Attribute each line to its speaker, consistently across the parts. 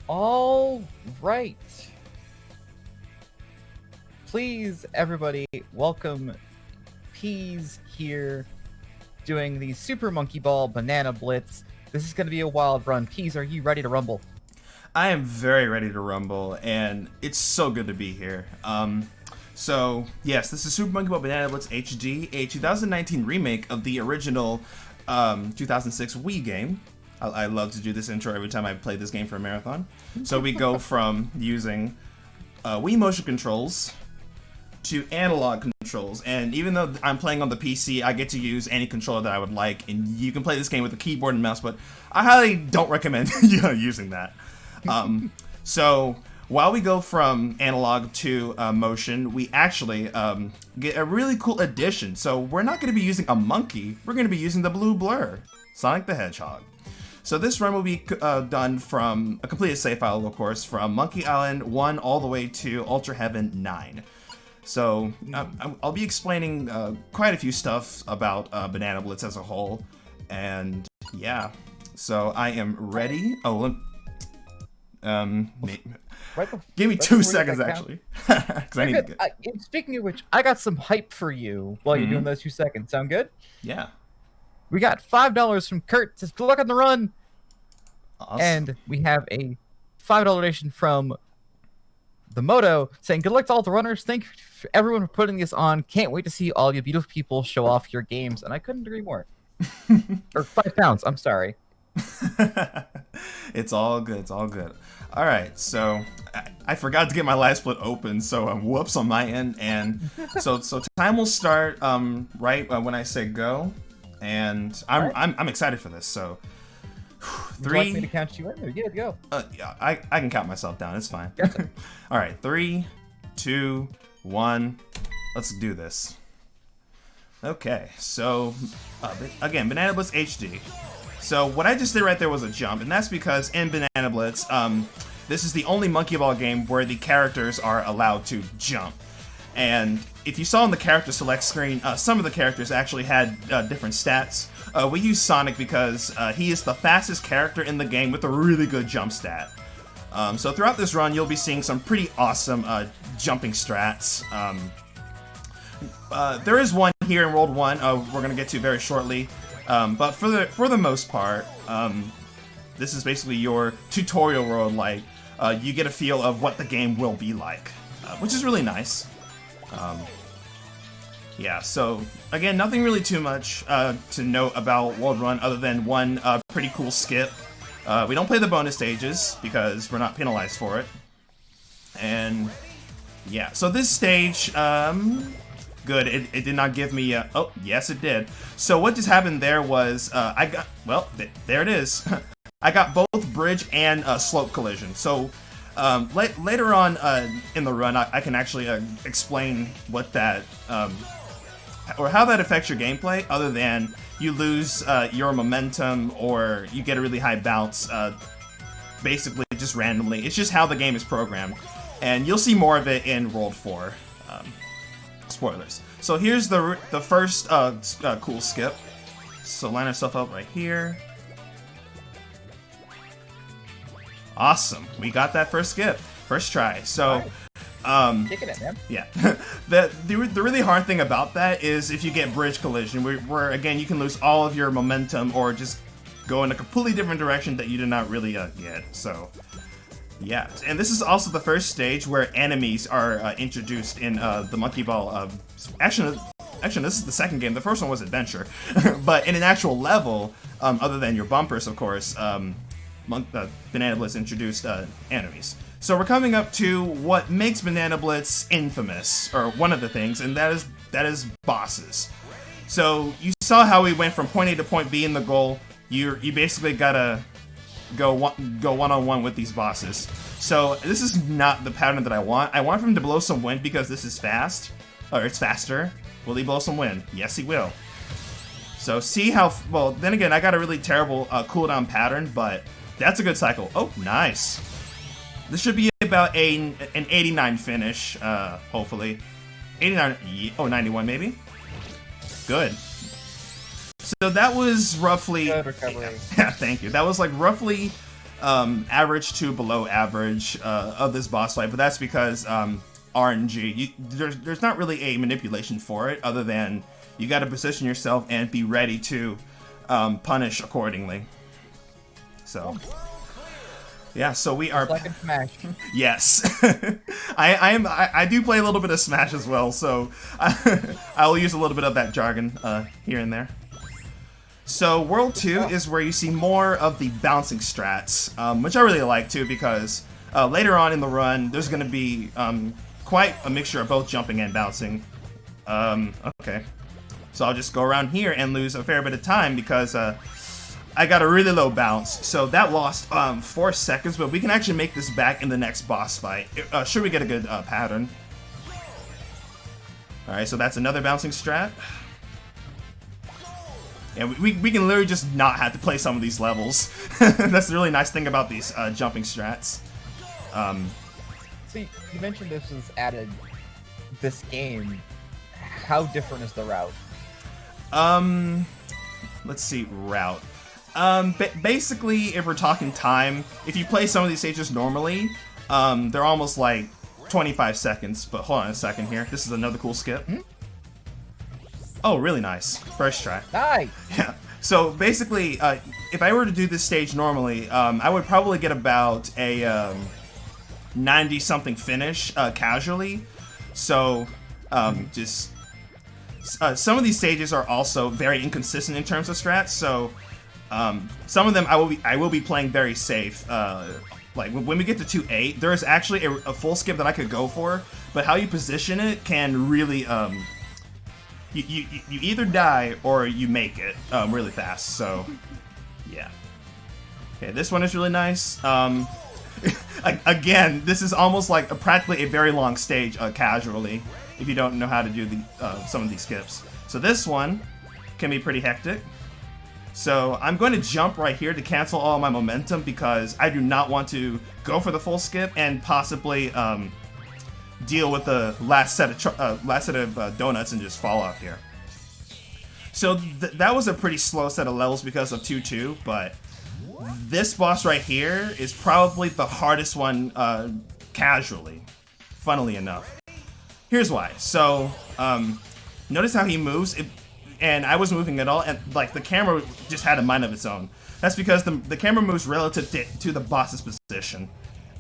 Speaker 1: All right. Please, everybody, welcome Peas here doing the Super Monkey Ball Banana Blitz. This is going to be a wild run. Peas, are you ready to rumble?
Speaker 2: I am very ready to rumble, and it's so good to be here. So, yes, this is Super Monkey Ball Banana Blitz HD, a 2019 remake of the original 2006 Wii game. I love to do this intro every time I play this game for a marathon. So we go from using Wii motion controls to analog controls, and even though I'm playing on the PC, I get to use any controller that I would like, and you can play this game with a keyboard and mouse, but I highly don't recommend using that. So while we go from analog to motion, we actually get a really cool addition. So we're not going to be using a monkey, we're going to be using the blue blur, Sonic the Hedgehog. So this run will be done from a completed save file, of course, from Monkey Island 1 all the way to Ultra Heaven 9. So I'll be explaining quite a few stuff about Banana Blitz as a whole, and yeah. So I am ready. Oh, give me 2 seconds actually, because I need to get...
Speaker 1: Speaking of which, I got some hype for you while you're doing those 2 seconds. Sound good?
Speaker 2: Yeah.
Speaker 1: We got $5 from Kurt. Says, good luck on the run.
Speaker 2: Awesome.
Speaker 1: And we have a $5 donation from the Moto saying, good luck to all the runners. Thank you for everyone for putting this on. Can't wait to see all you beautiful people show off your games. And I couldn't agree more. Or £5. I'm sorry.
Speaker 2: It's all good. It's all good. All right. So I forgot to get my live split open. So whoops on my end. And so time will start right when I say go. And I'm excited for this. So 3.
Speaker 1: Would you like me to count you in? Yeah, go.
Speaker 2: Yeah, I can count myself down. It's fine. All right, 3, 2, 1. Let's do this. Okay, so again, Banana Blitz HD. So what I just did right there was a jump, and that's because in Banana Blitz, this is the only Monkey Ball game where the characters are allowed to jump. And if you saw on the character select screen, some of the characters actually had different stats. We use Sonic because he is the fastest character in the game with a really good jump stat. So throughout this run, you'll be seeing some pretty awesome jumping strats. There is one here in World 1 we're going to get to very shortly. But for the most part, this is basically your tutorial world. Like, you get a feel of what the game will be like, which is really nice. Yeah, so again, nothing really too much to note about World Run other than one pretty cool skip. We don't play the bonus stages because we're not penalized for it. And yeah, so this stage, good, it did not give me oh, yes it did. So what just happened there was, I got, well, there it is. I got both bridge and slope collision. So later on in the run, I can actually explain what that, or how that affects your gameplay, other than you lose your momentum or you get a really high bounce, basically just randomly. It's just how the game is programmed, and you'll see more of it in World 4. Spoilers. So here's the first cool skip. So line ourselves up right here. Awesome, we got that first skip, first try. So,
Speaker 1: Kicking it, man.
Speaker 2: yeah, the really hard thing about that is if you get bridge collision, where again you can lose all of your momentum or just go in a completely different direction that you did not really get. So, yeah, and this is also the first stage where enemies are introduced in the Monkey Ball. Actually, this is the second game. The first one was Adventure, but in an actual level, other than your bumpers, of course. Banana Blitz introduced enemies. So we're coming up to what makes Banana Blitz infamous, or one of the things, and that is bosses. So you saw how we went from point A to point B in the goal. You basically gotta go one-on-one with these bosses. So this is not the pattern that I want. I want him to blow some wind because this is fast, or it's faster. Will he blow some wind? Yes, he will. So see how, well, then again, I got a really terrible cooldown pattern, but that's a good cycle. Oh, nice. This should be about an 89 finish, hopefully. 89, oh, 91 maybe? Good. So that was roughly...
Speaker 1: Good recovery.
Speaker 2: Yeah, thank you. That was like roughly average to below average of this boss fight, but that's because RNG. There's not really a manipulation for it, other than you got to position yourself and be ready to punish accordingly. So, yeah. So we are.
Speaker 1: Like in Smash.
Speaker 2: Yes, I do play a little bit of Smash as well, so I will use a little bit of that jargon here and there. So World 2 is where you see more of the bouncing strats, which I really like too, because later on in the run, there's going to be quite a mixture of both jumping and bouncing. Okay. So I'll just go around here and lose a fair bit of time because I got a really low bounce. So that lost 4 seconds, but we can actually make this back in the next boss fight. Should we get a good pattern? Alright, so that's another bouncing strat. And we can literally just not have to play some of these levels. That's the really nice thing about these jumping strats.
Speaker 1: See, you mentioned this was added this game. How different is the route?
Speaker 2: Let's see, route. Basically, if we're talking time, if you play some of these stages normally, they're almost like 25 seconds. But hold on a second here. This is another cool skip. Oh, really nice. First try.
Speaker 1: Nice!
Speaker 2: Yeah. So basically, if I were to do this stage normally, I would probably get about a 90-something finish casually. So, just... some of these stages are also very inconsistent in terms of strats, so some of them I will be playing very safe. Like when we get to 2-8, there is actually a full skip that I could go for, but how you position it can really you either die or you make it really fast. So yeah. Okay, this one is really nice. Again, this is almost like practically a very long stage casually, if you don't know how to do some of these skips. So this one can be pretty hectic. So I'm going to jump right here to cancel all my momentum because I do not want to go for the full skip and possibly deal with the last set of donuts and just fall off here. So that was a pretty slow set of levels because of 2-2, but this boss right here is probably the hardest one casually, funnily enough. Here's why. So, notice how he moves, and I wasn't moving at all, and like the camera just had a mind of its own. That's because the camera moves relative to the boss's position,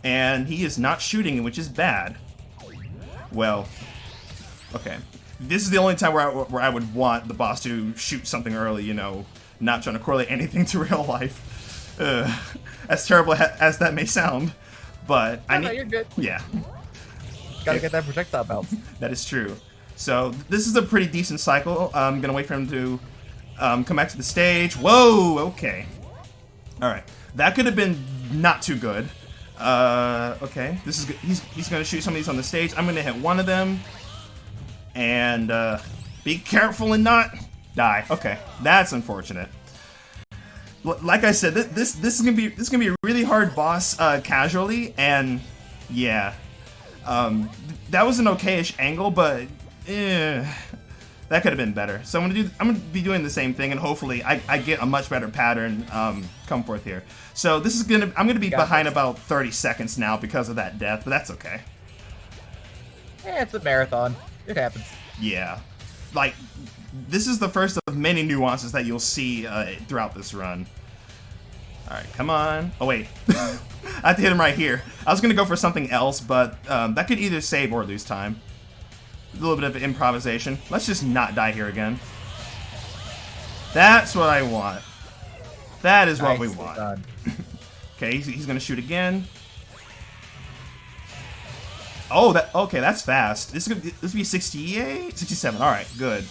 Speaker 2: and he is not shooting, which is bad. Well, okay. This is the only time where I would want the boss to shoot something early, you know, not trying to correlate anything to real life. As terrible as that may sound, but
Speaker 1: No, you're good.
Speaker 2: Yeah.
Speaker 1: Gotta get that projectile bounce.
Speaker 2: That is true. So this is a pretty decent cycle. I'm gonna wait for him to come back to the stage. Whoa, okay. Alright. That could have been not too good. Okay. This is good. He's gonna shoot some of these on the stage. I'm gonna hit one of them. And be careful and not die. Okay. That's unfortunate. Like I said, this is gonna be a really hard boss casually, and yeah. That was an okay-ish angle, but that could have been better. So I'm gonna be doing the same thing, and hopefully I get a much better pattern come forth here. So this is I'm gonna be behind about 30 seconds now because of that death, but that's okay.
Speaker 1: Yeah, it's a marathon. It happens.
Speaker 2: Yeah, like this is the first of many nuances that you'll see throughout this run. Alright, come on. Oh, wait. I have to hit him right here. I was going to go for something else, but that could either save or lose time. A little bit of improvisation. Let's just not die here again. That's what I want. That is what we want. Okay, he's going to shoot again. Oh, okay, that's fast. This would be 68? 67. Alright, good.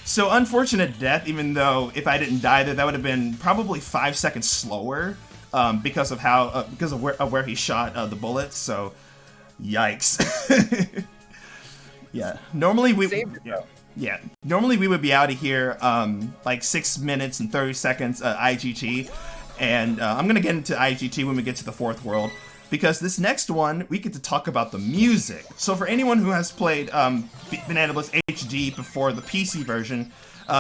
Speaker 2: So unfortunate death, even though if I didn't die there, that would have been probably 5 seconds slower because of where he shot the bullets. So, yikes. Yeah. Normally normally we would be out of here like 6 minutes and 30 seconds IGT, and I'm gonna get into IGT when we get to the 4th world. because this next one, we get to talk about the music. So for anyone who has played Banana Blitz HD before the PC version,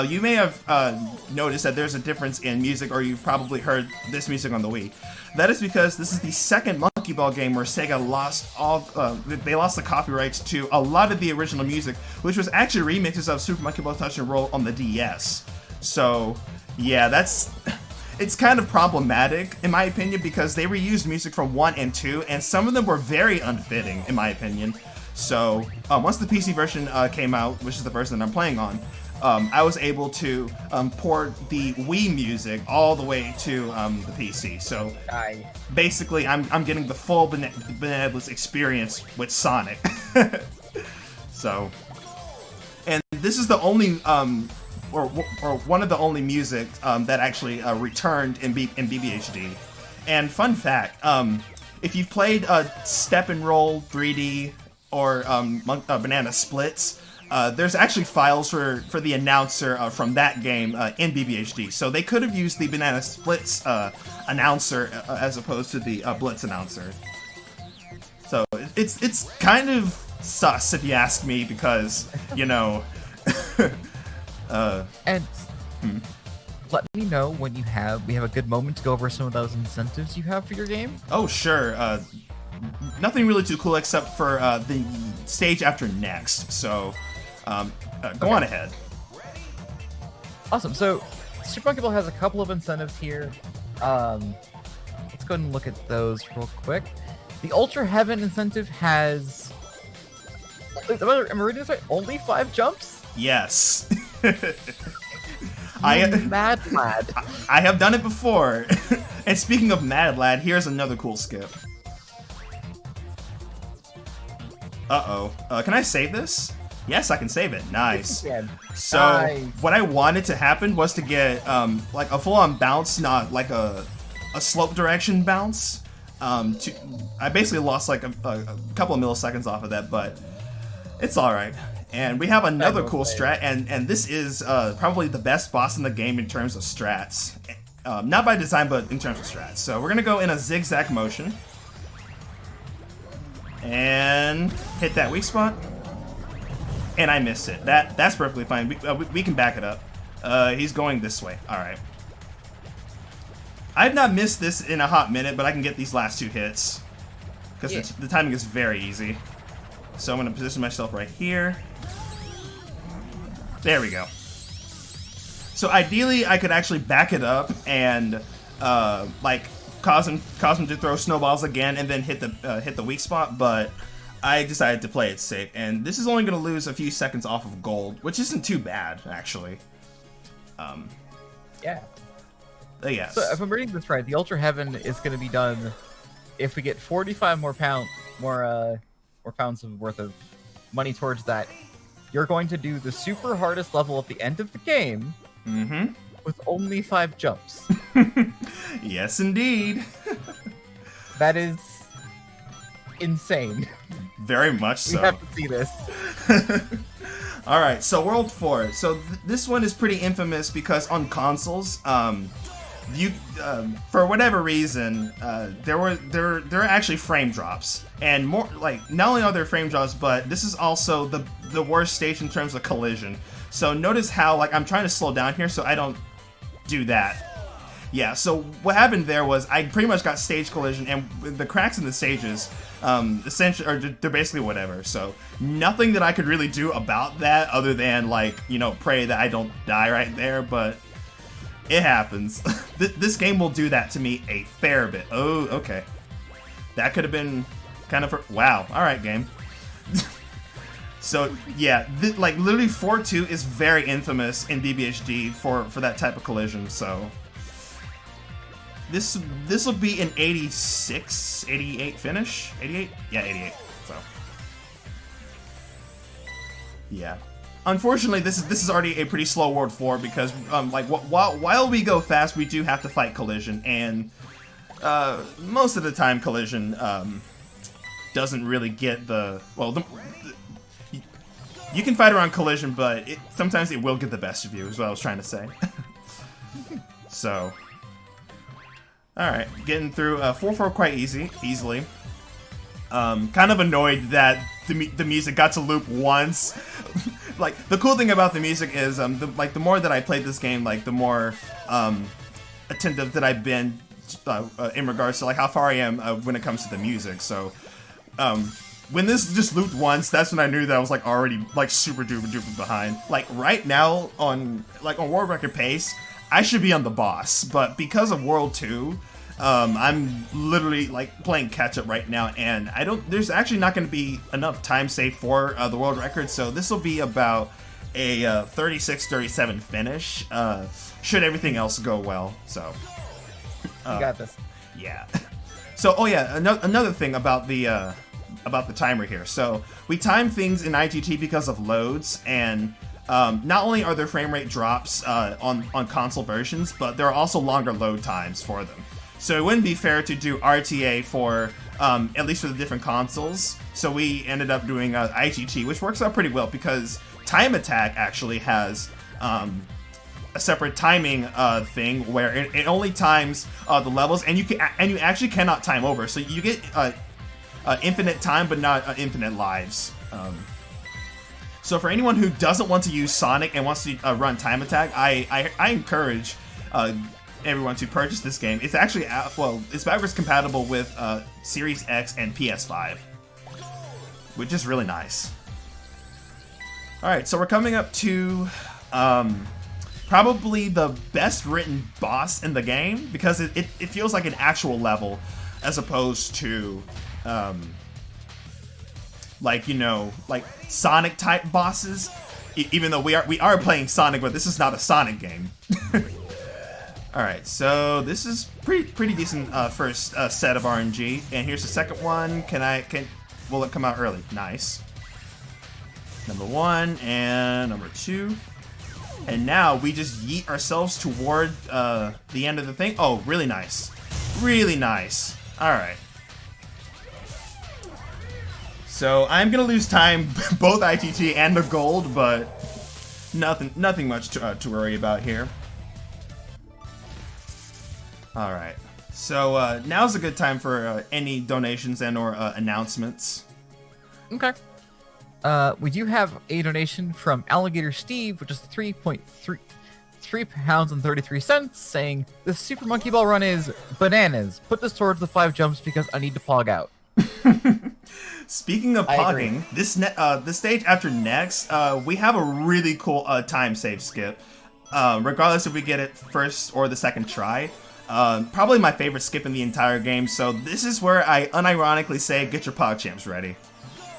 Speaker 2: you may have noticed that there's a difference in music, or you've probably heard this music on the Wii. That is because this is the second Monkey Ball game where Sega lost they lost the copyrights to a lot of the original music, which was actually remixes of Super Monkey Ball Touch and Roll on the DS. So, yeah, it's kind of problematic, in my opinion, because they reused music from 1 and 2, and some of them were very unfitting, in my opinion. So, once the PC version came out, which is the version that I'm playing on, I was able to port the Wii music all the way to the PC. So, basically, I'm getting the full Banana Blitz experience with Sonic. So, and this is the only... or one of the only music that actually returned in BBHD. And fun fact, if you've played Step and Roll 3D or Banana Splits, there's actually files for the announcer from that game in BBHD. So they could have used the Banana Splits announcer as opposed to the Blitz announcer. So it's kind of sus, if you ask me, because, you know...
Speaker 1: and let me know when we have a good moment to go over some of those incentives you have for your game.
Speaker 2: Oh, sure. Nothing really too cool except for the stage after next. So, go on ahead.
Speaker 1: Awesome. So, Super Monkey Ball has a couple of incentives here. Let's go ahead and look at those real quick. The Ultra Heaven incentive has... Am I reading this right? Only 5 jumps?
Speaker 2: Yes.
Speaker 1: Mad lad.
Speaker 2: I have done it before. And speaking of mad lad, here's another cool skip. Uh-oh. Can I save this? Yes, I can save it. Nice. So,
Speaker 1: nice.
Speaker 2: What I wanted to happen was to get like a full-on bounce, not like a slope direction bounce. I basically lost like a couple of milliseconds off of that, but it's alright. And we have another cool strat, and this is probably the best boss in the game in terms of strats. Not by design, but in terms of strats. So we're going to go in a zigzag motion. And hit that weak spot. And I missed it. That's perfectly fine. We can back it up. He's going this way. Alright. I've not missed this in a hot minute, but I can get these last 2 hits. Because the timing is very easy. So I'm going to position myself right here. There we go. So ideally, I could actually back it up and like cause him to throw snowballs again and then hit the weak spot. But I decided to play it safe, and this is only going to lose a few seconds off of gold, which isn't too bad actually.
Speaker 1: Yeah.
Speaker 2: Yes.
Speaker 1: So if I'm reading this right, the Ultra Heaven is going to be done if we get 45 more pounds worth of money towards that. You're going to do the super hardest level at the end of the game with only 5 jumps.
Speaker 2: Yes, indeed.
Speaker 1: That is insane.
Speaker 2: Very much so.
Speaker 1: We have to see this.
Speaker 2: Alright, so World 4. So this one is pretty infamous because on consoles, for whatever reason, there are actually frame drops, and more like not only are there frame drops, but this is also the worst stage in terms of collision. So notice how like I'm trying to slow down here so I don't do that. Yeah. So what happened there was I pretty much got stage collision, and the cracks in the stages, essentially, or they're basically whatever. So nothing that I could really do about that other than like pray that I don't die right there, but. It happens. This game will do that to me a fair bit. Oh, okay. That could have been kind of... Wow. Alright, game. So, yeah. Like, literally 4-2 is very infamous in BBHD for that type of collision, so... This will be an 86, 88 finish? 88? Yeah, 88. So... Yeah. Unfortunately, this is already a pretty slow World 4 because, like, while we go fast, we do have to fight collision, and most of the time, collision doesn't really get the you can fight around collision, but sometimes it will get the best of you. Is what I was trying to say. So, all right, getting through 4-4 quite easily. Kind of annoyed that the music got to loop once. Like, the cool thing about the music is, the more that I played this game, like, the more attentive that I've been in regards to like how far I am when it comes to the music. So when this just looped once, that's when I knew that I was like already like super duper behind. Like right now on world record pace, I should be on the boss, but because of World 2, I'm literally like playing catch up right now, and there's actually not going to be enough time saved for the world record, so this will be about a 36-37 finish, should everything else go well. So
Speaker 1: you got this.
Speaker 2: Yeah. So, oh yeah, another thing about the timer here. So we time things in IGT because of loads, and not only are there frame rate drops on console versions, but there are also longer load times for them. So it wouldn't be fair to do RTA for at least for the different consoles. So we ended up doing IGT, which works out pretty well because Time Attack actually has a separate timing thing where it only times the levels, and you actually cannot time over. So you get infinite time, but not infinite lives. So for anyone who doesn't want to use Sonic and wants to run Time Attack, I encourage everyone to purchase this game. It's actually it's backwards compatible with Series X and PS5, which is really nice. All right, so we're coming up to probably the best written boss in the game, because it feels like an actual level as opposed to like Sonic type bosses, even though we are playing Sonic, but this is not a Sonic game. All right, so this is pretty decent first set of RNG, and here's the second one. Will it come out early? Nice. Number 1 and number 2. And now we just yeet ourselves toward the end of the thing. Oh, really nice. Really nice. All right. So I'm going to lose time, both ITT and the gold, but nothing much to worry about here. All right. So now's a good time for any donations and or announcements.
Speaker 1: Okay. We do have a donation from Alligator Steve, which is 3.3 pounds and 33 cents, saying, "This Super Monkey Ball run is bananas. Put this towards the 5 jumps because I need to pog out."
Speaker 2: Speaking of pogging, this stage after next, we have a really cool time save skip. Regardless if we get it first or the second try. Probably my favorite skip in the entire game. So this is where I unironically say, "Get your PogChamps ready."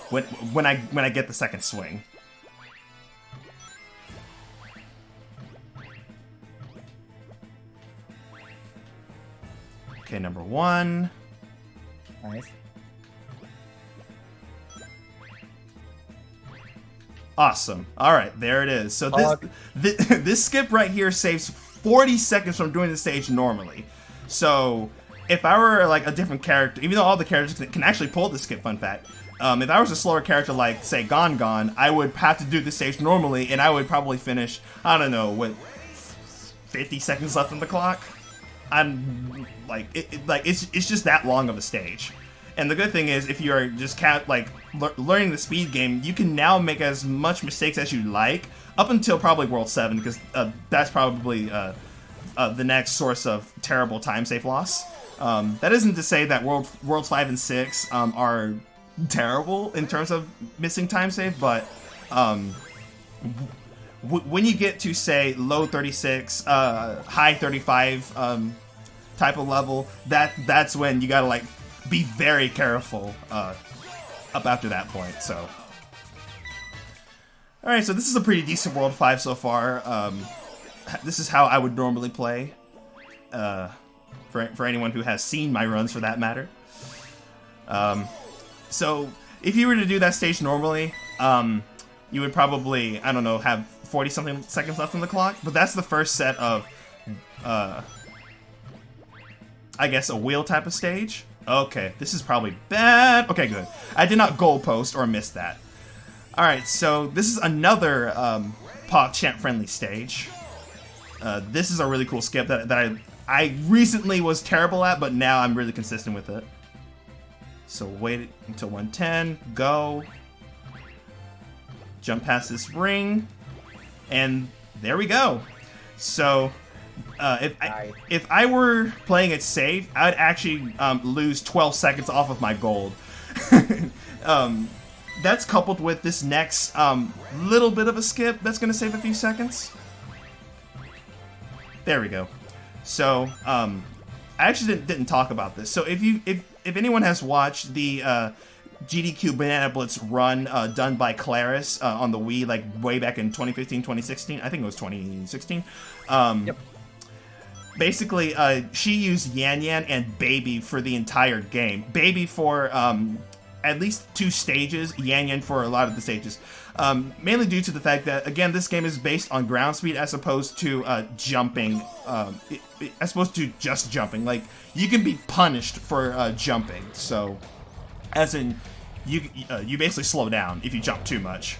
Speaker 2: When I get the second swing. Okay, number 1.
Speaker 1: Nice.
Speaker 2: Awesome. All right, there it is. So this skip right here saves 40 seconds from doing the stage normally. So if I were like a different character, even though all the characters can actually pull the skip, fun fact, if I was a slower character like, say, Gon, I would have to do the stage normally, and I would probably finish, I don't know, with 50 seconds left on the clock. I'm like, it's just that long of a stage. And the good thing is, if you're just learning the speed game, you can now make as much mistakes as you like, up until probably World 7, because that's probably the next source of terrible time save loss. That isn't to say that Worlds 5 and 6 are terrible in terms of missing time save, but when you get to, say, low 36, high 35 type of level, that's when you gotta like be very careful up after that point. So, all right, so this is a pretty decent World 5 so far. This is how I would normally play. For anyone who has seen my runs, for that matter. So if you were to do that stage normally, you would probably, I don't know, have 40-something seconds left on the clock. But that's the first set of, I guess, a wheel type of stage. Okay, this is probably bad. Okay, good. I did not goalpost or miss that. All right, so this is another PogChamp friendly stage. This is a really cool skip that I recently was terrible at, but now I'm really consistent with it. So wait until 110, go. Jump past this ring, and there we go. So if I were playing it safe, I'd actually lose 12 seconds off of my gold. That's coupled with this next little bit of a skip that's going to save a few seconds. There we go. So I actually didn't talk about this. So if anyone has watched the GDQ Banana Blitz run done by Claris on the Wii, like way back in 2015, 2016, I think it was 2016.
Speaker 1: Yep.
Speaker 2: Basically, she used Yan Yan and Baby for the entire game. Baby for at least 2 stages, Yan Yan for a lot of the stages. Mainly due to the fact that, again, this game is based on ground speed as opposed to jumping. As opposed to just jumping. Like, you can be punished for jumping. So, as in, you basically slow down if you jump too much.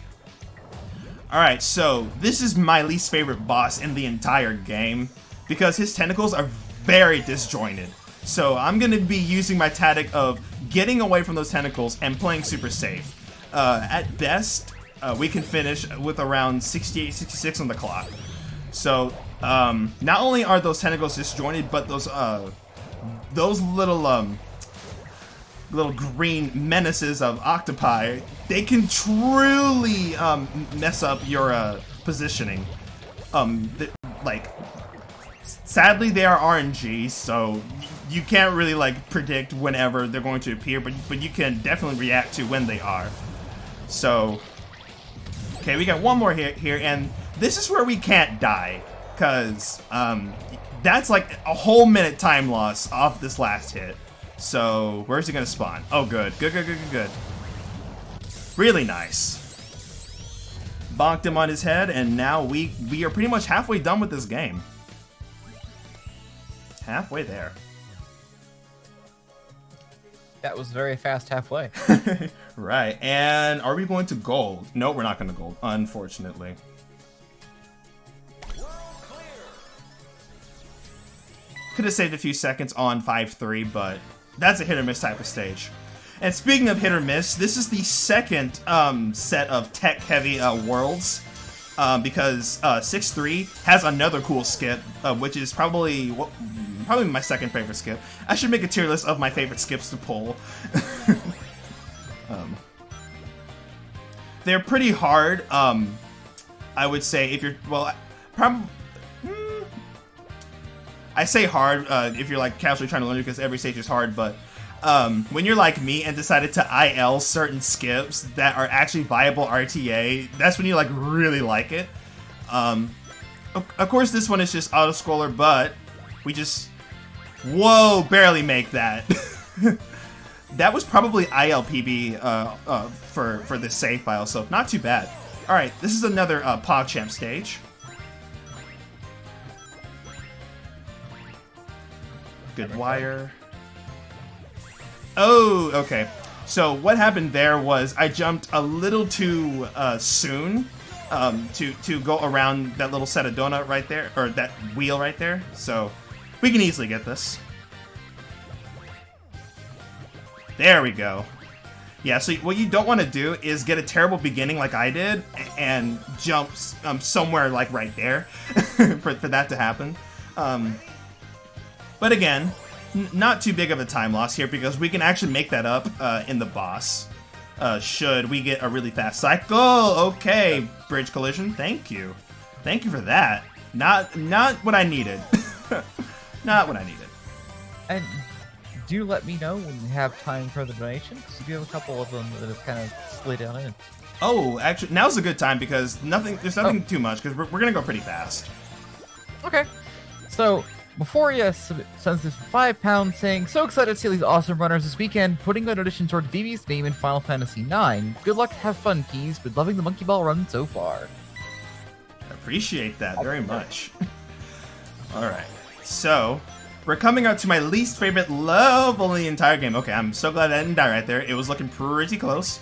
Speaker 2: Alright, so this is my least favorite boss in the entire game, because his tentacles are very disjointed. So I'm going to be using my tactic of getting away from those tentacles and playing super safe. At best, we can finish with around 68, 66 on the clock. So not only are those tentacles disjointed, but those little green menaces of octopi, they can truly mess up your positioning. Sadly, they are RNG, so you can't really predict whenever they're going to appear, but you can definitely react to when they are. So, okay, we got one more here, and this is where we can't die, because that's like a whole minute time loss off this last hit. So, where's he gonna spawn? Oh, good. Good. Really nice. Bonked him on his head, and now we are pretty much halfway done with this game. Halfway there.
Speaker 1: That was very fast halfway.
Speaker 2: Right, and are we going to gold? No, we're not going to gold, unfortunately. Could have saved a few seconds on 5-3, but that's a hit or miss type of stage. And speaking of hit or miss, this is the second set of tech-heavy worlds, because 6-3 has another cool skip, which is probably my second favorite skip. I should make a tier list of my favorite skips to pull. They're pretty hard. I would say if you're I say hard if you're casually trying to learn it, because every stage is hard, but when you're like me and decided to IL certain skips that are actually viable RTA, that's when you really like it. Of course, this one is just auto-scroller, but we just... Whoa, barely make that. That was probably ILPB for this save file, so not too bad. Alright, this is another PogChamp stage. Good wire. Oh, okay. So what happened there was I jumped a little too soon to go around that little set of donut right there, or that wheel right there. So we can easily get this. There we go. Yeah, so what you don't want to do is get a terrible beginning like I did and jump somewhere right there for that to happen. But again, not too big of a time loss here, because we can actually make that up in the boss should we get a really fast cycle. Okay, bridge collision. Thank you for that. Not what I needed. Not what I needed.
Speaker 1: And do let me know when you have time for the donations. You do have a couple of them that have kind of slid on in.
Speaker 2: Oh, actually, now's a good time, because there's nothing too much, because we're gonna go pretty fast.
Speaker 1: Okay. So before you sends this £5 saying, so excited to see these awesome runners this weekend, putting an addition toward Vivi's name in Final Fantasy IX. Good luck, have fun, Keys. Been loving the Monkey Ball run so far.
Speaker 2: Appreciate that very much. Alright, so we're coming up to my least favorite level in the entire game. Okay, I'm so glad I didn't die right there. It was looking pretty close.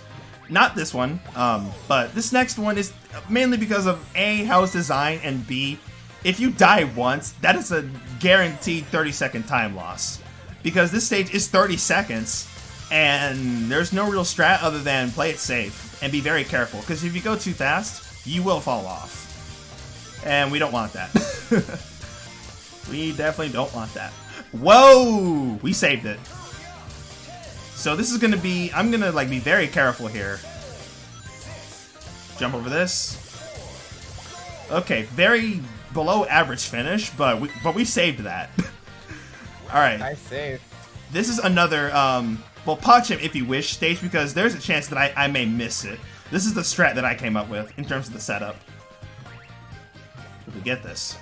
Speaker 2: Not this one, but this next one is mainly because of A, how it's designed, and B, if you die once, that is a guaranteed 30-second time loss. Because this stage is 30 seconds, And there's no real strat other than play it safe and be very careful, because if you go too fast, you will fall off. And we don't want that. We definitely don't want that. Whoa! We saved it. So this is gonna be, I'm gonna like be very careful here. Jump over this. Okay, very below average finish, but we saved that. All right.
Speaker 1: I saved.
Speaker 2: This is another, well, punch him if you wish stage, because there's a chance that I may miss it. This is the strat that I came up with in terms of the setup. Did we get this?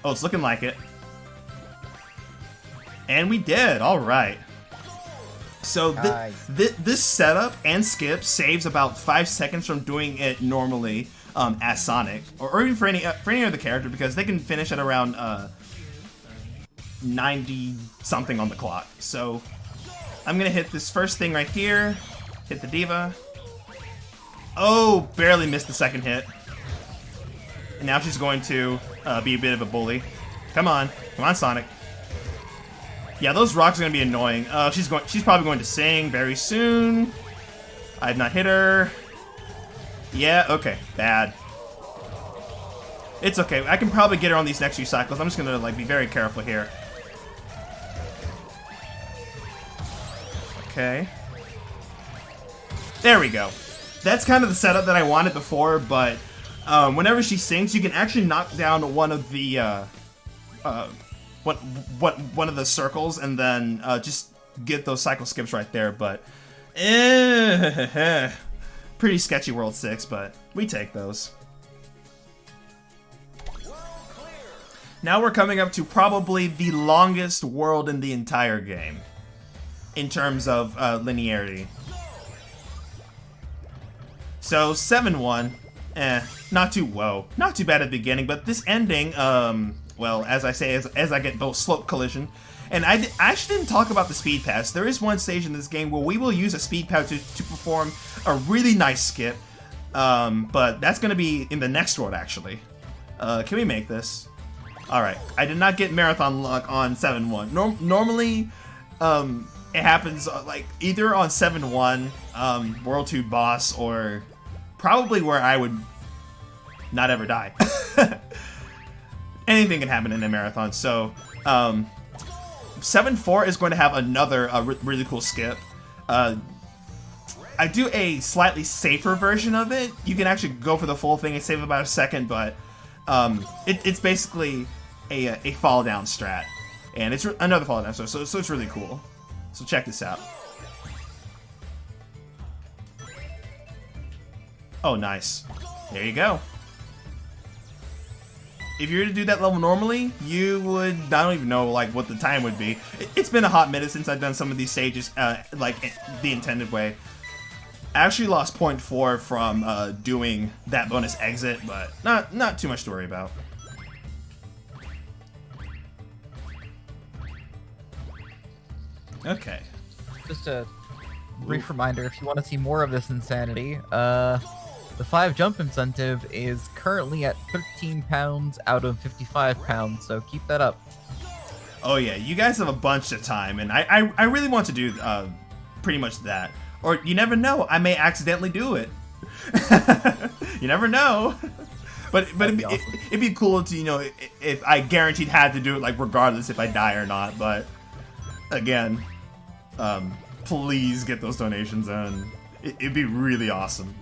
Speaker 2: Oh, it's looking like it. And we did, all right. So this setup and skip saves about 5 seconds from doing it normally as Sonic, or even for any other character, because they can finish at around 90 something on the clock. So I'm gonna hit this first thing right here, hit the diva. Oh, barely missed the second hit. And now she's going to be a bit of a bully. Come on Sonic. Yeah, those rocks are gonna be annoying. She's probably going to sing very soon. I have not hit her. Yeah, okay, bad. It's okay. I can probably get her on these next few cycles. I'm just gonna like be very careful here. Okay. There we go. That's kind of the setup that I wanted before, but whenever she sings, you can actually knock down one of the one of the circles, and then just get those cycle skips right there. But pretty sketchy World 6, but we take those. Now we're coming up to probably the longest world in the entire game in terms of linearity. So 7-1, not too bad at the beginning, but this ending, well, as I say, as I get both slope collision, and I actually didn't talk about the speed pass. There is one stage in this game where we will use a speed pass to perform a really nice skip, but that's going to be in the next world, actually. Can we make this? Alright, I did not get marathon luck on 7-1. Normally, it happens like either on 7-1, World 2 boss, or probably where I would not ever die. Anything can happen in a marathon, so 7-4 is going to have another really cool skip. I do a slightly safer version of it. You can actually go for the full thing and save about a second, but it's basically a fall down strat, and it's another fall down strat, so it's really cool. So check this out. Oh, nice. There you go. If you were to do that level normally, you would, I don't even know like what the time would be. It's been a hot minute since I've done some of these stages like the intended way. I actually lost 0.4 from doing that bonus exit, but not too much to worry about. Okay.
Speaker 1: Just a brief reminder, if you want to see more of this insanity, the 5 jump incentive is currently at £13 out of £55, so keep that up.
Speaker 2: Oh yeah, you guys have a bunch of time, and I really want to do pretty much that. Or you never know, I may accidentally do it. You never know. But it'd be cool to, you know, if I guaranteed had to do it, like regardless if I die or not. But again, please get those donations in. It'd be really awesome.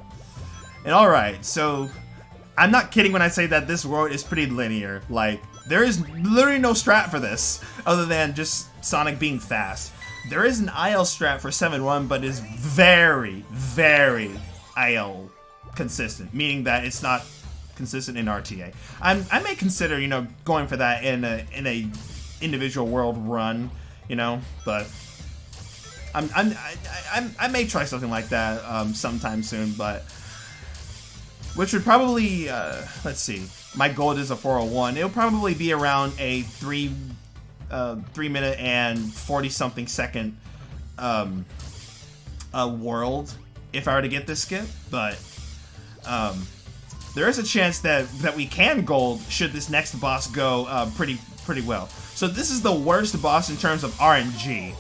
Speaker 2: And alright, so I'm not kidding when I say that this world is pretty linear. Like, there is literally no strat for this, other than just Sonic being fast. There is an IL strat for 7-1, but is very, very IL consistent, meaning that it's not consistent in RTA. I may consider, you know, going for that in a individual world run, you know, but I may try something like that sometime soon, but which would probably let's see, my goal is a 401. It'll probably be around a 3 minute and 40 something second world if I were to get this skip, but there is a chance that we can gold should this next boss go pretty well. So this is the worst boss in terms of RNG.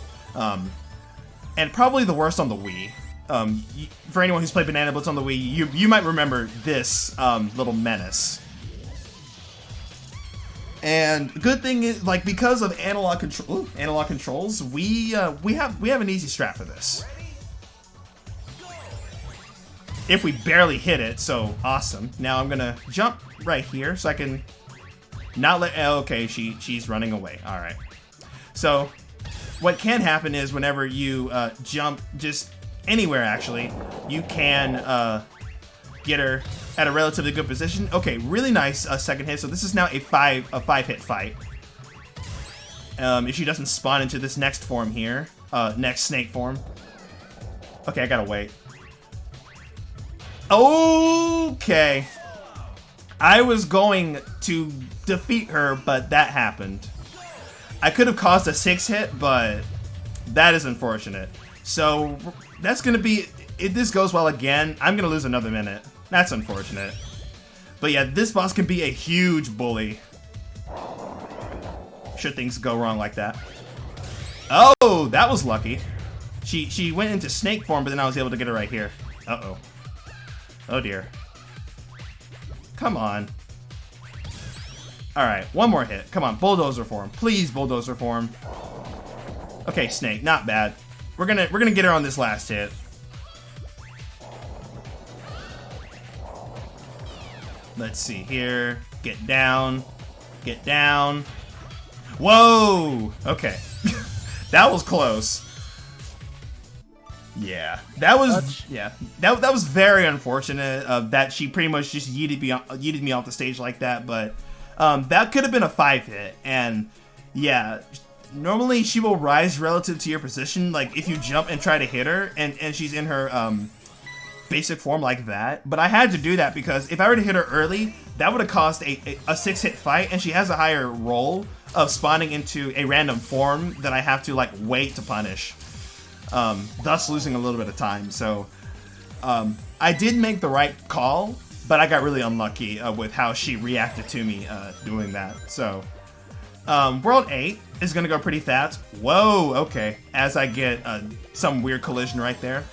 Speaker 2: and probably the worst on the Wii. For anyone who's played Banana Blitz on the Wii, you might remember this little menace. And good thing is, like, because of analog controls, we have an easy strat for this. If we barely hit it, so awesome. Now I'm gonna jump right here so I can not let. Oh, okay, she's running away. All right. So what can happen is whenever you jump just anywhere, actually, you can get her at a relatively good position. Okay, really nice second hit. So this is now a five hit fight. If she doesn't spawn into this next form here, next snake form. Okay, I gotta wait. Okay. I was going to defeat her, but that happened. I could have caused a 6 hit, but that is unfortunate. So that's gonna be, if this goes well again, I'm gonna lose another minute. That's unfortunate. But yeah, this boss can be a huge bully should things go wrong like that. Oh, that was lucky. She went into snake form, but then I was able to get her right here. Uh-oh. Oh dear. Come on. Alright, one more hit. Come on, bulldozer form. Please, bulldozer form. Okay, snake, not bad. We're gonna get her on this last hit. Let's see here. Get down. Get down. Whoa! Okay. That was close. Yeah, that was that was very unfortunate that she pretty much just yeeted me off the stage like that. But that could have been a 5 hit, and yeah, normally she will rise relative to your position. Like if you jump and try to hit her, and she's in her basic form like that. But I had to do that because if I were to hit her early, that would have caused a 6 hit fight, and she has a higher roll of spawning into a random form that I have to like wait to punish. Thus losing a little bit of time. So I did make the right call, but I got really unlucky with how she reacted to me doing that. So World 8 is going to go pretty fast. Whoa, okay. As I get some weird collision right there.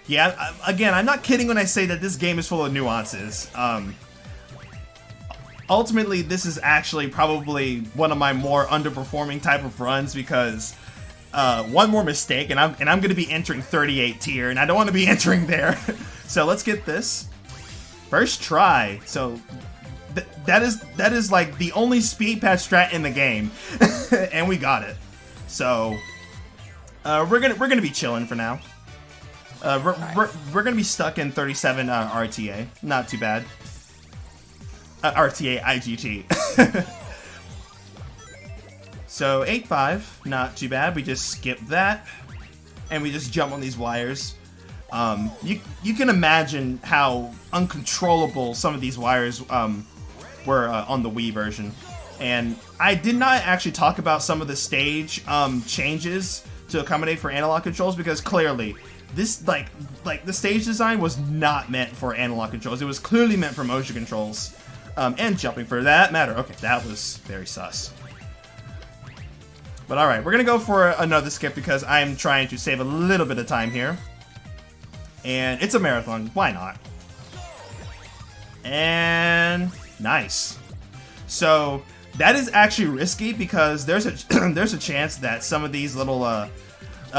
Speaker 2: Yeah, again, I'm not kidding when I say that this game is full of nuances. Ultimately, this is actually probably one of my more underperforming type of runs because one more mistake and I'm going to be entering 38 tier, and I don't want to be entering there. So let's get this first try. So that is like the only speed patch strat in the game, and we got it. So we're gonna be chilling for now. We're gonna be stuck in 37 RTA. Not too bad. RTA IGT. So 8-5, not too bad. We just skip that, and we just jump on these wires. You can imagine how uncontrollable some of these wires were on the Wii version. And I did not actually talk about some of the stage changes to accommodate for analog controls, because clearly this like the stage design was not meant for analog controls. It was clearly meant for motion controls. And jumping for that matter. Okay, that was very sus. But alright, we're gonna go for another skip because I'm trying to save a little bit of time here. And it's a marathon, why not? And nice. So that is actually risky because there's a there's a chance that some of these little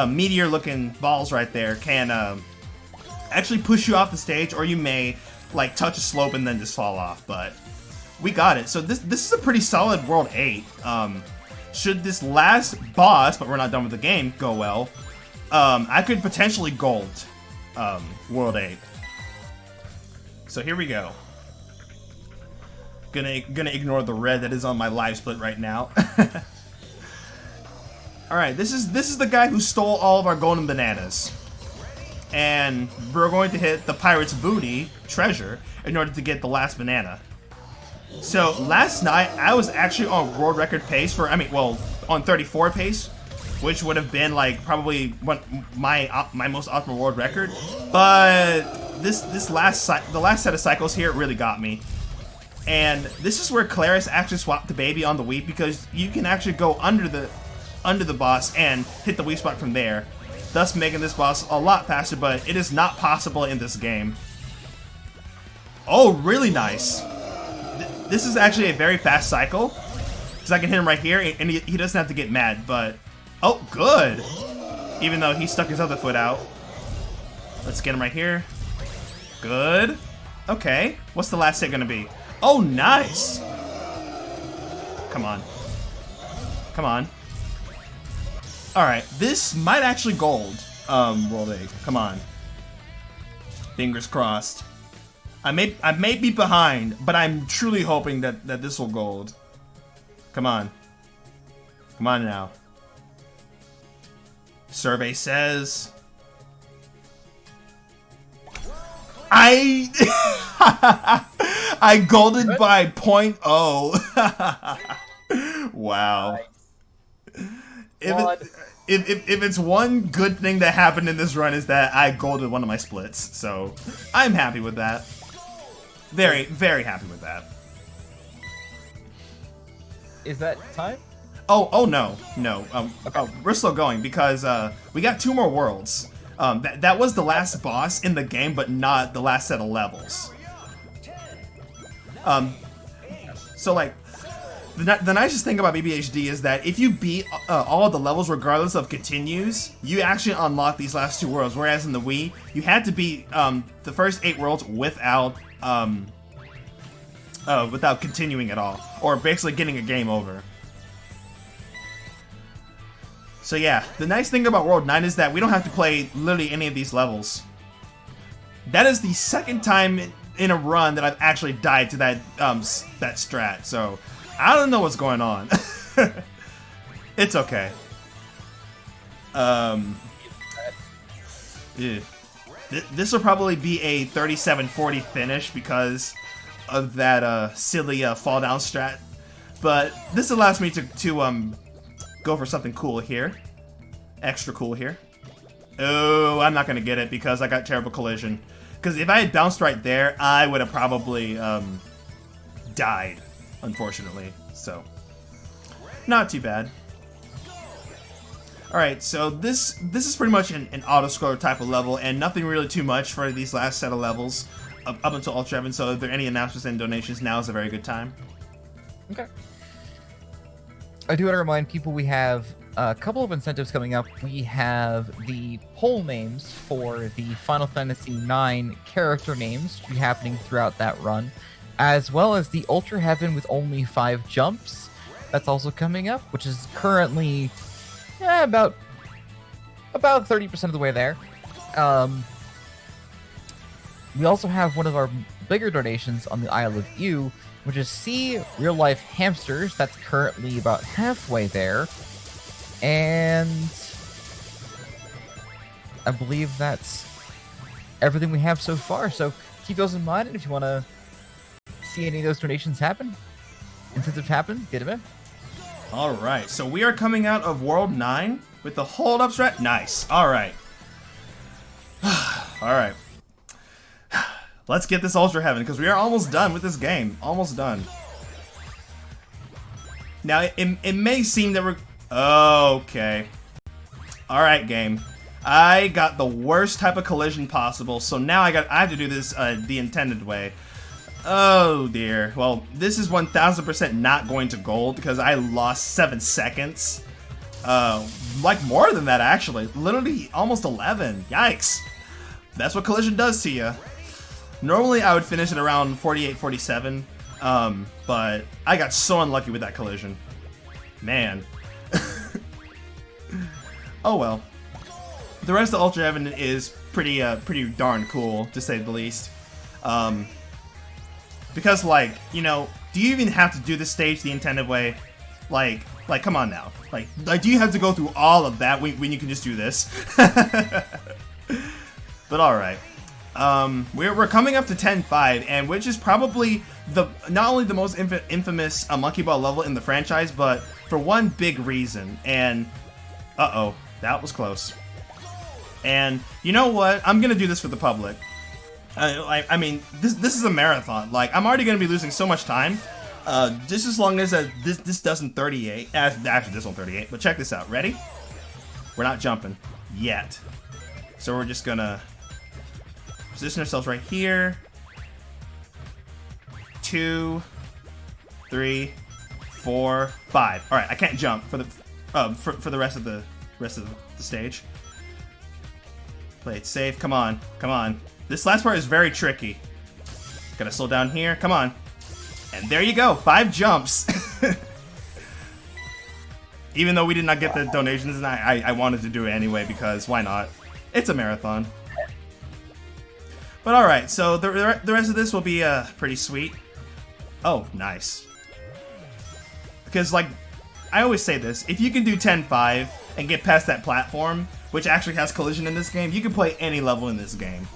Speaker 2: meteor looking balls right there can actually push you off the stage, or you may like touch a slope and then just fall off. But we got it. So this is a pretty solid World 8. Should this last boss, but we're not done with the game, go well, I could potentially gold World 8. So here we go. Gonna ignore the red that is on my live split right now. All right, this is the guy who stole all of our golden bananas, and we're going to hit the pirate's booty treasure in order to get the last banana. So last night I was actually on world record pace for, on 34 pace, which would have been like probably my most optimal world record. But the last set of cycles here really got me. And this is where Claris actually swapped the baby on the Wii, because you can actually go under the under the boss and hit the weak spot from there, thus making this boss a lot faster, but it is not possible in this game. Oh, really nice. This is actually a very fast cycle, because I can hit him right here, and he doesn't have to get mad, but... Oh, good! Even though he stuck his other foot out. Let's get him right here. Good. Okay, what's the last hit gonna be? Oh, nice! Come on. Come on. Alright, this might actually gold, World Egg. Come on. Fingers crossed. I may be behind, but I'm truly hoping that this will gold. Come on. Come on now. Survey says... I golded by 0.0. Wow. If it's one good thing that happened in this run is that I golded one of my splits, so I'm happy with that. Very, very happy with that.
Speaker 1: Is that time?
Speaker 2: Oh no. Okay. We're still going because we got 2 more worlds. That was the last boss in the game, but not the last set of levels. So like, the nicest thing about BBHD is that if you beat all of the levels regardless of continues, you actually unlock these last 2 worlds, whereas in the Wii, you had to beat the first 8 worlds without continuing at all, or basically getting a game over. So yeah, the nice thing about World 9 is that we don't have to play literally any of these levels. That is the second time in a run that I've actually died to that that strat, so I don't know what's going on. It's okay. Yeah. This will probably be a 37-40 finish because of that silly fall down strat, but this allows me to go for something cool here. Extra cool here. Oh, I'm not gonna get it because I got terrible collision. Because if I had bounced right there, I would have probably died, unfortunately. So, not too bad. Alright, so this is pretty much an auto-scroller type of level, and nothing really too much for these last set of levels up until Ultra Heaven, so if there are any announcements and donations, now is a very good time.
Speaker 1: Okay. I do want to remind people we have a couple of incentives coming up. We have the poll names for the Final Fantasy IX character names to be happening throughout that run, as well as the Ultra Heaven with only 5 jumps. That's also coming up, which is currently about 30% of the way there. We also have one of our bigger donations on the Isle of Ew, which is C Real Life Hamsters. That's currently about halfway there. And I believe that's everything we have so far. So keep those in mind, and if you want to see any of those donations happen, incentives happen, get them in.
Speaker 2: Alright, so we are coming out of World 9 with the hold up strat. Nice. Alright. Alright. Let's get this Ultra Heaven, because we are almost done with this game. Almost done. Now, it may seem that we're... Okay. Alright, game. I got the worst type of collision possible, so now I have to do this the intended way. Oh, dear. Well, this is 1000% not going to gold, because I lost 7 seconds. Like, more than that, actually. Literally, almost 11. Yikes. That's what collision does to you. Normally, I would finish at around 48, 47, but I got so unlucky with that collision. Man. Oh well. The rest of Ultra Heaven is pretty darn cool, to say the least. Because, like, you know, do you even have to do this stage the intended way? Like, come on now. Like, do you have to go through all of that when you can just do this? But alright. We're coming up to 10-5, and which is probably not only the most infamous Monkey Ball level in the franchise, but for one big reason. And uh-oh, that was close. And you know what? I'm gonna do this for the public. I mean, this is a marathon. Like, I'm already gonna be losing so much time. Just as long as this doesn't 38. Actually, this one 38. But check this out. Ready? We're not jumping yet. So we're just gonna position ourselves right here. 2, 3, 4, 5. All right, I can't jump for the rest of the stage. Play it safe. Come on, come on. This last part is very tricky. Gotta slow down here. Come on. And there you go. 5 jumps. Even though we did not get the donations, and I wanted to do it anyway because why not? It's a marathon. But all right, so the rest of this will be pretty sweet. Oh, nice. Because like I always say this, if you can do 10-5 and get past that platform, which actually has collision in this game, you can play any level in this game.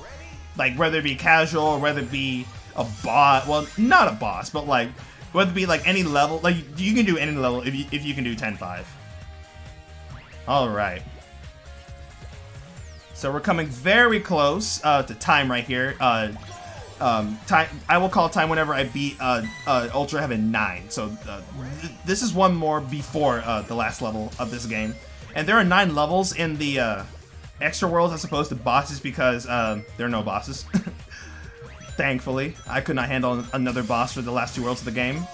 Speaker 2: Like whether it be casual or whether it be a boss, well, not a boss, but like whether it be like any level, like you can do any level if you can do 10-5. All right. So we're coming very close to time right here. Time. I will call time whenever I beat Ultra Heaven 9. So this is one more before the last level of this game, and there are 9 levels in the extra worlds as opposed to bosses because there are no bosses. Thankfully, I could not handle another boss for the last 2 worlds of the game.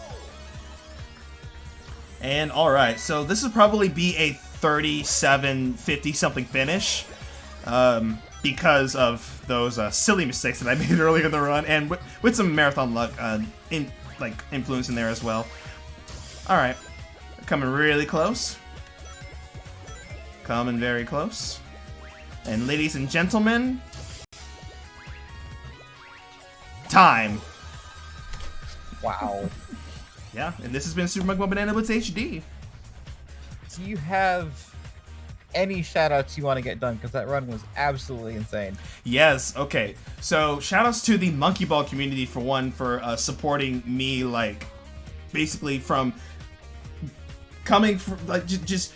Speaker 2: And all right, so this will probably be a 37-50 something finish. Because of those silly mistakes that I made earlier in the run, and with some marathon luck influence in there as well. All right, coming really close, coming very close, and ladies and gentlemen, time.
Speaker 1: Wow.
Speaker 2: Yeah, and this has been Super Monkey Ball Banana Blitz HD.
Speaker 1: Do you have any shoutouts you want to get done? Because that run was absolutely insane.
Speaker 2: Yes, okay. So shoutouts to the Monkey Ball community for one, for supporting me, like basically from coming from like just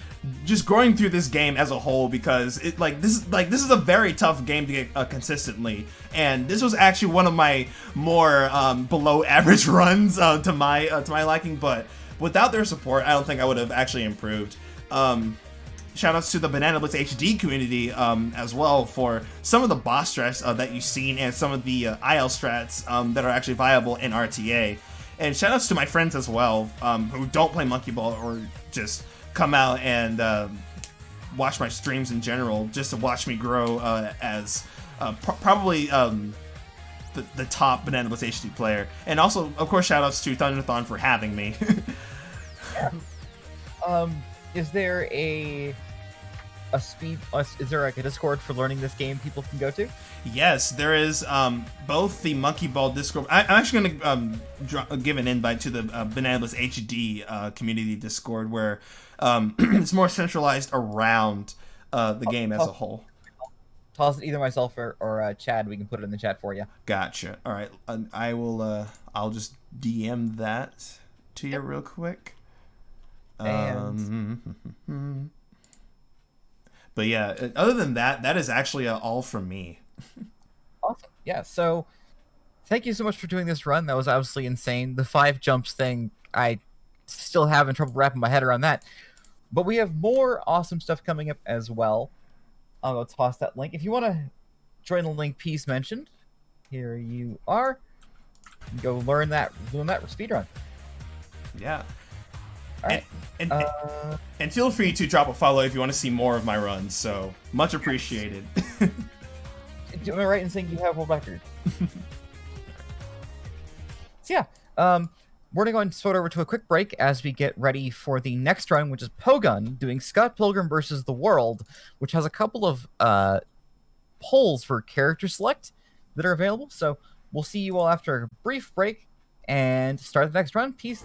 Speaker 2: growing through this game as a whole, because it this is a very tough game to get consistently, and this was actually one of my more below average runs to my liking, but without their support I don't think I would have actually improved. Shoutouts to the Banana Blitz HD community as well for some of the boss strats that you've seen and some of the IL strats that are actually viable in RTA. And shoutouts to my friends as well who don't play Monkey Ball or just come out and watch my streams in general just to watch me grow as probably the top Banana Blitz HD player. And also, of course, shoutouts to Thunderthon for having me.
Speaker 1: Is there is there like a Discord for learning this game people can go to?
Speaker 2: Yes, there is both the Monkey Ball Discord. I'm actually going to give an invite to the Banana Blitz HD community Discord, where it's more centralized around the game as a whole.
Speaker 1: Toss it either myself or Chad. We can put it in the chat for you.
Speaker 2: Gotcha. All right, I will. I'll just DM that to you real quick.
Speaker 1: And
Speaker 2: but yeah, other than that, that is actually all from me.
Speaker 1: Awesome. Yeah, so thank you so much for doing this run. That was absolutely insane. The 5 jumps thing, I still having trouble wrapping my head around that. But we have more awesome stuff coming up as well. I'll toss that link. If you want to join the link Peace mentioned, here you are. Go learn that speedrun.
Speaker 2: Yeah.
Speaker 1: All right.
Speaker 2: And feel free to drop a follow if you want to see more of my runs. So much appreciated.
Speaker 1: Am I right in saying you have a record? So yeah, we're gonna go and switch over to a quick break as we get ready for the next run, which is Pogun doing Scott Pilgrim versus the World, which has a couple of polls for character select that are available. So we'll see you all after a brief break and start the next run. Peace.